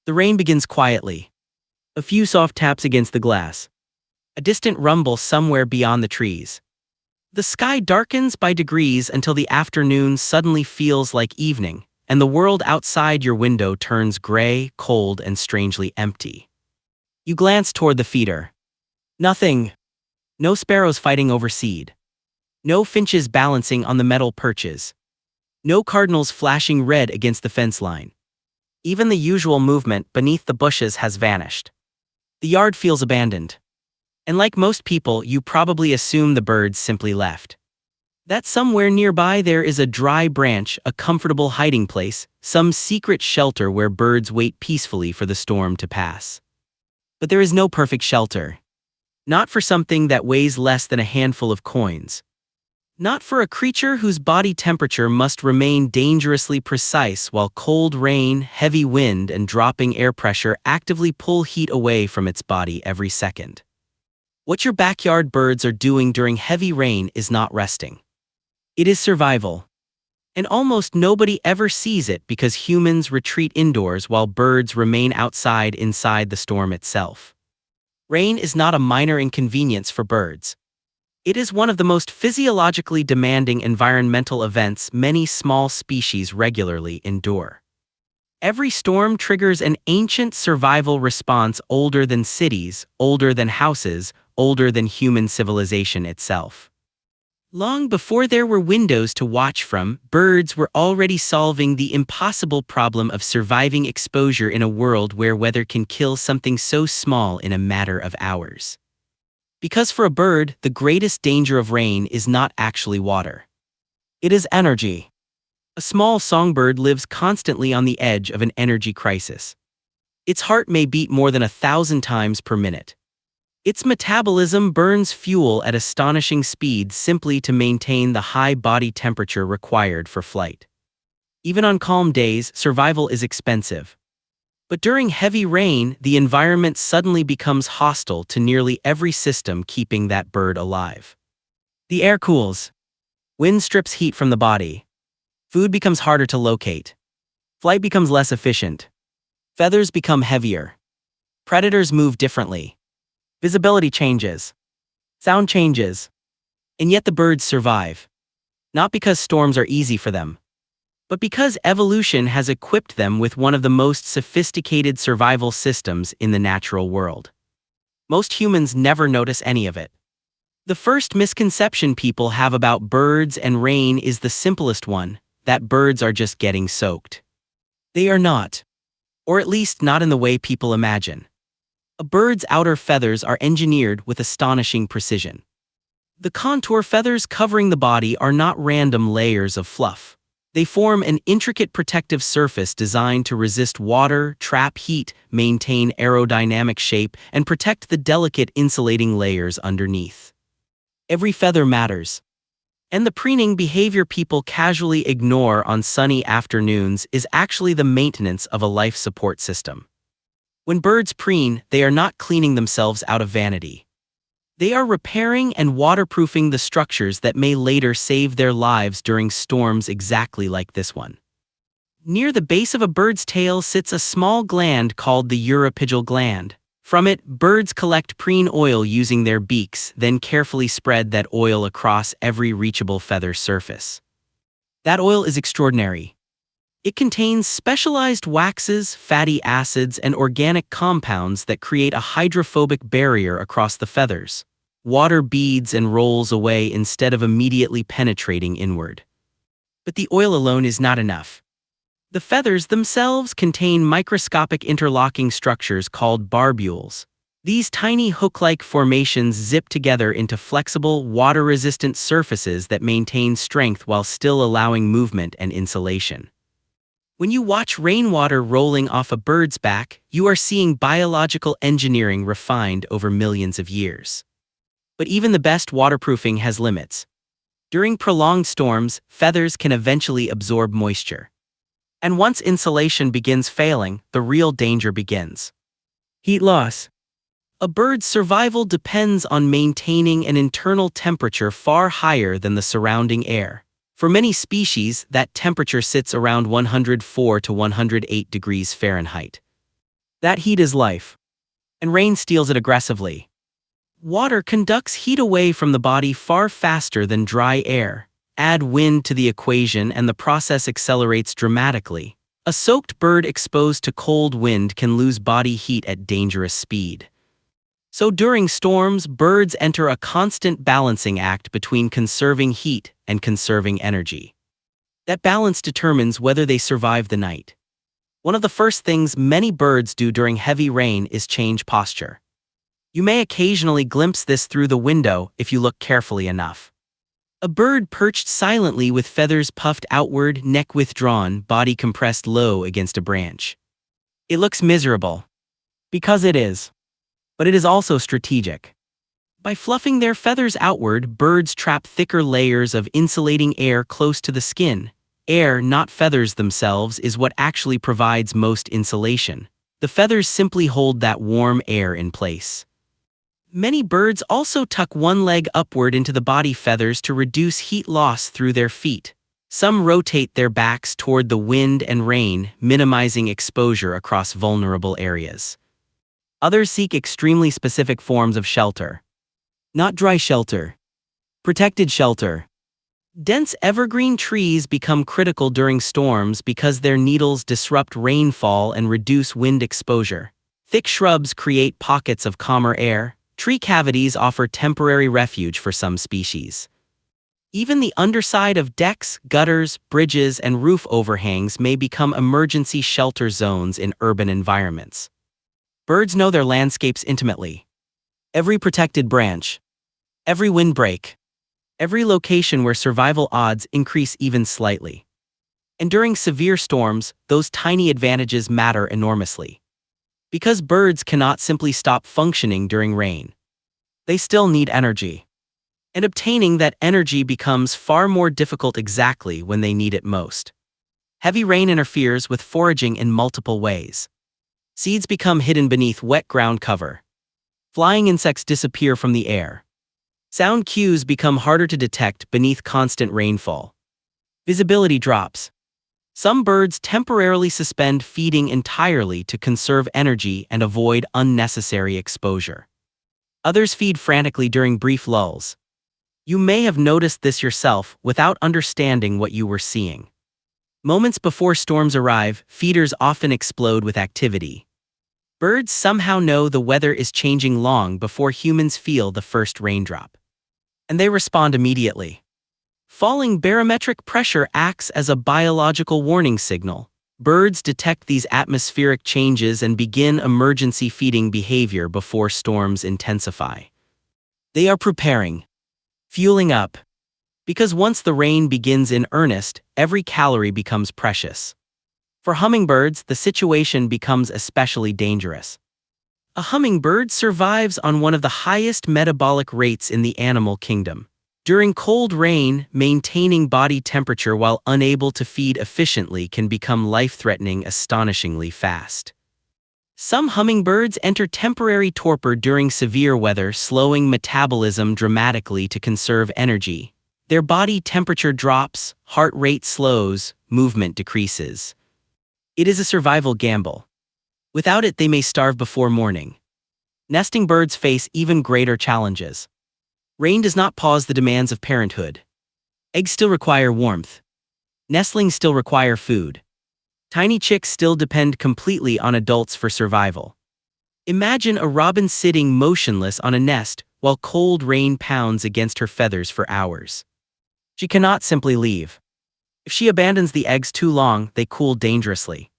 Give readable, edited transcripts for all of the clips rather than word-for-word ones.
The rain begins quietly. A few soft taps against the glass. A distant rumble somewhere beyond the trees. The sky darkens by degrees until the afternoon suddenly feels like evening, and the world outside your window turns gray, cold, and strangely empty. You glance toward the feeder. Nothing. No sparrows fighting over seed. No finches balancing on the metal perches. No cardinals flashing red against the fence line. Even the usual movement beneath the bushes has vanished. The yard feels abandoned. And like most people, you probably assume the birds simply left. That somewhere nearby there is a dry branch, a comfortable hiding place, some secret shelter where birds wait peacefully for the storm to pass. But there is no perfect shelter. Not for something that weighs less than a handful of coins. Not for a creature whose body temperature must remain dangerously precise while cold rain, heavy wind, and dropping air pressure actively pull heat away from its body every second. What your backyard birds are doing during heavy rain is not resting. It is survival. And almost nobody ever sees it because humans retreat indoors while birds remain outside inside the storm itself. Rain is not a minor inconvenience for birds. It is one of the most physiologically demanding environmental events many small species regularly endure. Every storm triggers an ancient survival response older than cities, older than houses, older than human civilization itself. Long before there were windows to watch from, birds were already solving the impossible problem of surviving exposure in a world where weather can kill something so small in a matter of hours. Because for a bird, the greatest danger of rain is not actually water. It is energy. A small songbird lives constantly on the edge of an energy crisis. Its heart may beat more than 1,000 times per minute. Its metabolism burns fuel at astonishing speeds simply to maintain the high body temperature required for flight. Even on calm days, survival is expensive. But during heavy rain, the environment suddenly becomes hostile to nearly every system keeping that bird alive. The air cools. Wind strips heat from the body. Food becomes harder to locate. Flight becomes less efficient. Feathers become heavier. Predators move differently. Visibility changes. Sound changes. And yet the birds survive. Not because storms are easy for them, but because evolution has equipped them with one of the most sophisticated survival systems in the natural world. Most humans never notice any of it. The first misconception people have about birds and rain is the simplest one, that birds are just getting soaked. They are not. Or at least not in the way people imagine. A bird's outer feathers are engineered with astonishing precision. The contour feathers covering the body are not random layers of fluff. They form an intricate protective surface designed to resist water, trap heat, maintain aerodynamic shape, and protect the delicate insulating layers underneath. Every feather matters. And the preening behavior people casually ignore on sunny afternoons is actually the maintenance of a life support system. When birds preen, they are not cleaning themselves out of vanity. They are repairing and waterproofing the structures that may later save their lives during storms exactly like this one. Near the base of a bird's tail sits a small gland called the uropygial gland. From it, birds collect preen oil using their beaks, then carefully spread that oil across every reachable feather surface. That oil is extraordinary. It contains specialized waxes, fatty acids, and organic compounds that create a hydrophobic barrier across the feathers. Water beads and rolls away instead of immediately penetrating inward. But the oil alone is not enough. The feathers themselves contain microscopic interlocking structures called barbules. These tiny hook-like formations zip together into flexible, water-resistant surfaces that maintain strength while still allowing movement and insulation. When you watch rainwater rolling off a bird's back, you are seeing biological engineering refined over millions of years. But even the best waterproofing has limits. During prolonged storms, feathers can eventually absorb moisture. And once insulation begins failing, the real danger begins. Heat loss. A bird's survival depends on maintaining an internal temperature far higher than the surrounding air. For many species, that temperature sits around 104 to 108 degrees Fahrenheit. That heat is life, and rain steals it aggressively. Water conducts heat away from the body far faster than dry air. Add wind to the equation and the process accelerates dramatically. A soaked bird exposed to cold wind can lose body heat at dangerous speed. So during storms, birds enter a constant balancing act between conserving heat and conserving energy. That balance determines whether they survive the night. One of the first things many birds do during heavy rain is change posture. You may occasionally glimpse this through the window if you look carefully enough. A bird perched silently with feathers puffed outward, neck withdrawn, body compressed low against a branch. It looks miserable. Because it is. But it is also strategic. By fluffing their feathers outward, birds trap thicker layers of insulating air close to the skin. Air, not feathers themselves, is what actually provides most insulation. The feathers simply hold that warm air in place. Many birds also tuck one leg upward into the body feathers to reduce heat loss through their feet. Some rotate their backs toward the wind and rain, minimizing exposure across vulnerable areas. Others seek extremely specific forms of shelter. Not dry shelter. Protected shelter. Dense evergreen trees become critical during storms because their needles disrupt rainfall and reduce wind exposure. Thick shrubs create pockets of calmer air. Tree cavities offer temporary refuge for some species. Even the underside of decks, gutters, bridges, and roof overhangs may become emergency shelter zones in urban environments. Birds know their landscapes intimately. Every protected branch, every windbreak, every location where survival odds increase even slightly. And during severe storms, those tiny advantages matter enormously. Because birds cannot simply stop functioning during rain. They still need energy. And obtaining that energy becomes far more difficult exactly when they need it most. Heavy rain interferes with foraging in multiple ways. Seeds become hidden beneath wet ground cover. Flying insects disappear from the air. Sound cues become harder to detect beneath constant rainfall. Visibility drops. Some birds temporarily suspend feeding entirely to conserve energy and avoid unnecessary exposure. Others feed frantically during brief lulls. You may have noticed this yourself without understanding what you were seeing. Moments before storms arrive, feeders often explode with activity. Birds somehow know the weather is changing long before humans feel the first raindrop. And they respond immediately. Falling barometric pressure acts as a biological warning signal. Birds detect these atmospheric changes and begin emergency feeding behavior before storms intensify. They are preparing, fueling up. Because once the rain begins in earnest, every calorie becomes precious. For hummingbirds, the situation becomes especially dangerous. A hummingbird survives on one of the highest metabolic rates in the animal kingdom. During cold rain, maintaining body temperature while unable to feed efficiently can become life-threatening astonishingly fast. Some hummingbirds enter temporary torpor during severe weather, slowing metabolism dramatically to conserve energy. Their body temperature drops, heart rate slows, movement decreases. It is a survival gamble. Without it, they may starve before morning. Nesting birds face even greater challenges. Rain does not pause the demands of parenthood. Eggs still require warmth. Nestlings still require food. Tiny chicks still depend completely on adults for survival. Imagine a robin sitting motionless on a nest while cold rain pounds against her feathers for hours. She cannot simply leave. If she abandons the eggs too long, they cool dangerously.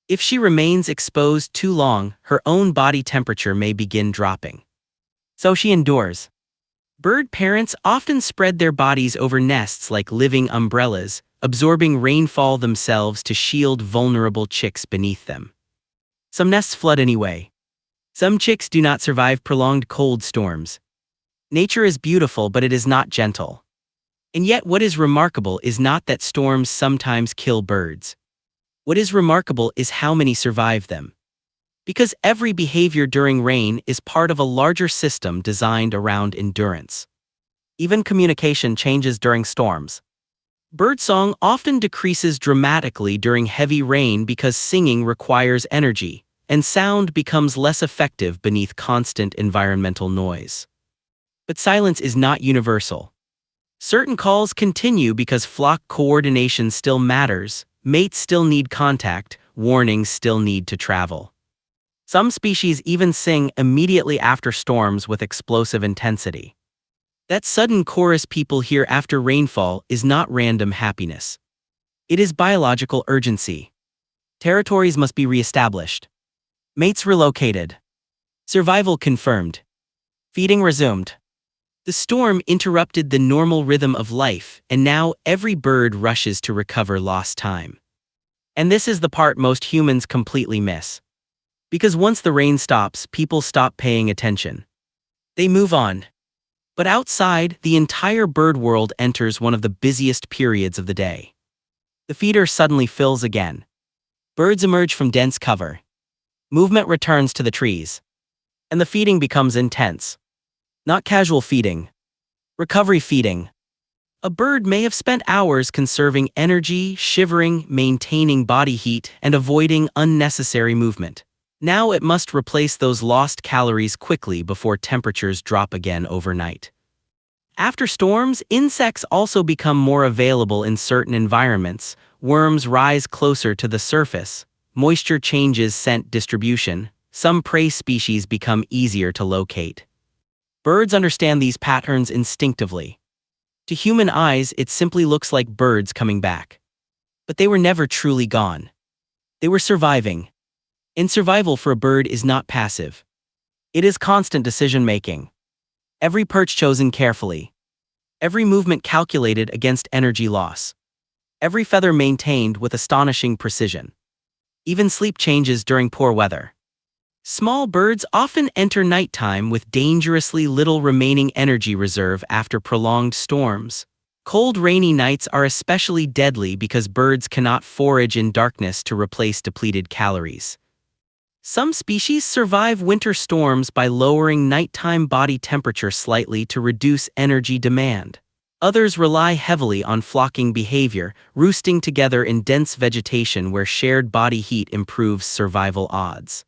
If she remains exposed too long, her own body temperature may begin dropping. So she endures. Bird parents often spread their bodies over nests like living umbrellas, absorbing rainfall themselves to shield vulnerable chicks beneath them. Some nests flood anyway. Some chicks do not survive prolonged cold storms. Nature is beautiful, but it is not gentle. And yet what is remarkable is not that storms sometimes kill birds. What is remarkable is how many survive them. Because every behavior during rain is part of a larger system designed around endurance. Even communication changes during storms. Birdsong often decreases dramatically during heavy rain because singing requires energy. and sound becomes less effective beneath constant environmental noise. But silence is not universal. Certain calls continue because flock coordination still matters, mates still need contact, warnings still need to travel. Some species even sing immediately after storms with explosive intensity. That sudden chorus people hear after rainfall is not random happiness. It is biological urgency. Territories must be reestablished. Mates relocated. Survival confirmed. Feeding resumed. The storm interrupted the normal rhythm of life, and now every bird rushes to recover lost time. And this is the part most humans completely miss. Because once the rain stops, people stop paying attention. They move on. But outside, the entire bird world enters one of the busiest periods of the day. The feeder suddenly fills again. Birds emerge from dense cover. Movement returns to the trees. And the feeding becomes intense. Not casual feeding. Recovery feeding. A bird may have spent hours conserving energy, shivering, maintaining body heat, and avoiding unnecessary movement. Now it must replace those lost calories quickly before temperatures drop again overnight. After storms, insects also become more available in certain environments. Worms rise closer to the surface. Moisture changes scent distribution. Some prey species become easier to locate. Birds understand these patterns instinctively. To human eyes, it simply looks like birds coming back. But they were never truly gone. They were surviving. And survival for a bird is not passive. It is constant decision-making. Every perch chosen carefully. Every movement calculated against energy loss. Every feather maintained with astonishing precision. Even sleep changes during poor weather. Small birds often enter nighttime with dangerously little remaining energy reserve after prolonged storms. Cold, rainy nights are especially deadly because birds cannot forage in darkness to replace depleted calories. Some species survive winter storms by lowering nighttime body temperature slightly to reduce energy demand. Others rely heavily on flocking behavior, roosting together in dense vegetation where shared body heat improves survival odds.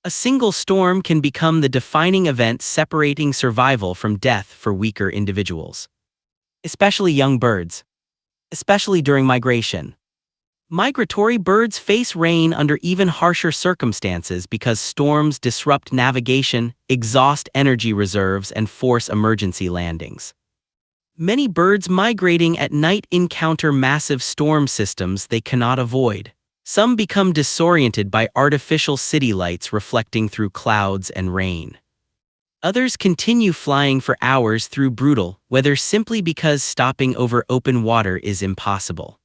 A single storm can become the defining event separating survival from death for weaker individuals. Especially young birds. Especially during migration. Migratory birds face rain under even harsher circumstances because storms disrupt navigation, exhaust energy reserves, and force emergency landings. Many birds migrating at night encounter massive storm systems they cannot avoid. Some become disoriented by artificial city lights reflecting through clouds and rain. Others continue flying for hours through brutal weather simply because stopping over open water is impossible.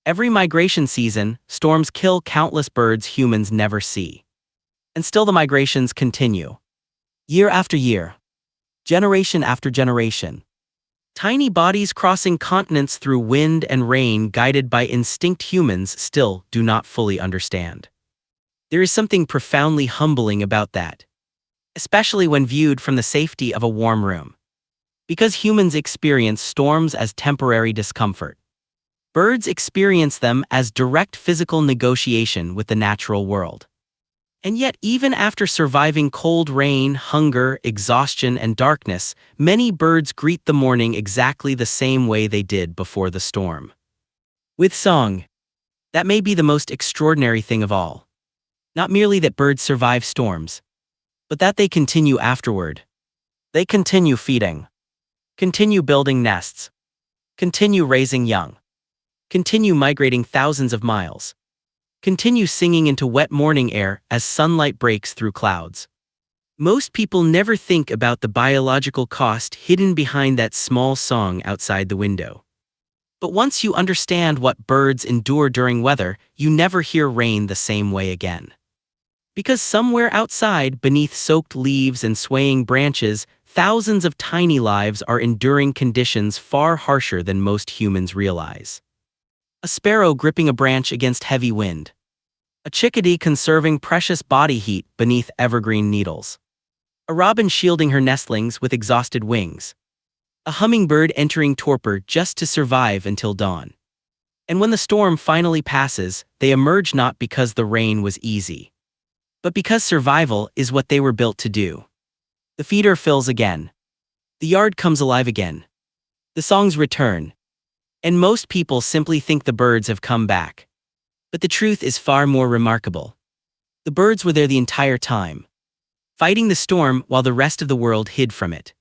Every migration season, storms kill countless birds humans never see. And still the migrations continue. Year after year. Generation after generation. Tiny bodies crossing continents through wind and rain guided by instinct humans still do not fully understand. There is something profoundly humbling about that. Especially when viewed from the safety of a warm room. Because humans experience storms as temporary discomfort. Birds experience them as direct physical negotiation with the natural world. And yet, even after surviving cold rain, hunger, exhaustion, and darkness, many birds greet the morning exactly the same way they did before the storm. With song. That may be the most extraordinary thing of all. Not merely that birds survive storms, but that they continue afterward. They continue feeding. Continue building nests. Continue raising young. Continue migrating thousands of miles. Continue singing into wet morning air as sunlight breaks through clouds. Most people never think about the biological cost hidden behind that small song outside the window. But once you understand what birds endure during weather, you never hear rain the same way again. Because somewhere outside, beneath soaked leaves and swaying branches, thousands of tiny lives are enduring conditions far harsher than most humans realize. A sparrow gripping a branch against heavy wind. A chickadee conserving precious body heat beneath evergreen needles. A robin shielding her nestlings with exhausted wings. A hummingbird entering torpor just to survive until dawn. And when the storm finally passes, they emerge not because the rain was easy, but because survival is what they were built to do. The feeder fills again. The yard comes alive again. The songs return. And most people simply think the birds have come back. But the truth is far more remarkable. The birds were there the entire time, fighting the storm while the rest of the world hid from it.